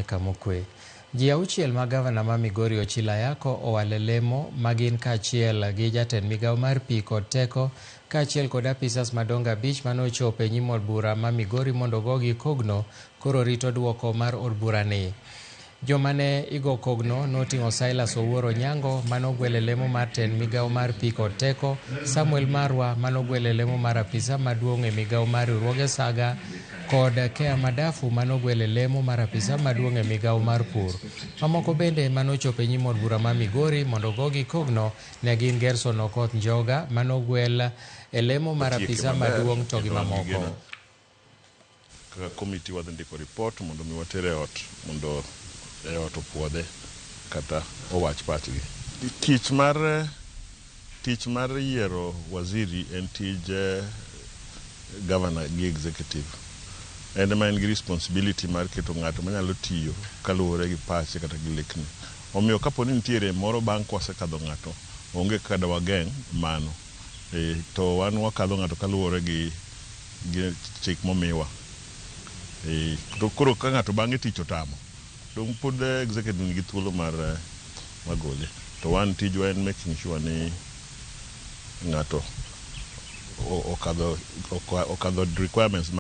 kamokwe. Ji auchiel ma gavana ma Migori Ochilo Ayacko owale lemo magin kaachiel gi jatend migawo mar pi kod teko kaachiel kod apisas madongo 5 manochopo e nyim od bura ma Migori mondo ogogi kogno koro rito duoko mar od burani. Joma ne igo kogno noting'o Silas Owuor Onyango manogwele lemo mar tend migawo mar pi kod teko, Samuel Marwa manogwele lemo mar apisa maduong' e migawo mar riwruoge Saga kod Kea Madafu manogwele lemo mar apisa maduong' e migawo mar pur. Mamoko bende manochopo e nyim od bura ma Migori mondo ogogi kogno ne gin Gerson Okoth Njoga manogwel e lemo mar apisa maduong' to gi mamoko. Kaka komiti wadhi ndiko ripot mondo mi watere ot mondo ot opuodhe kata owach pachgi. Tich mar yiero waziri en tij governor gi executive. En ma en gi responsibility mar keto ng'ato manyalo tiyo kaluwore gi pache kata gi lekni. Omiyo kapo ni nitiere moro bang' kwasekadho ng'ato, onge kaka wageng' mano. To wan wakadho ng'ato kaluwore gi chik momiwa. To koro ka ng'ato bang'e tich otamo, dong' pod executive nigi thuolo mar gole. To wan tijwa en making sure ni ng'ato okadho requirements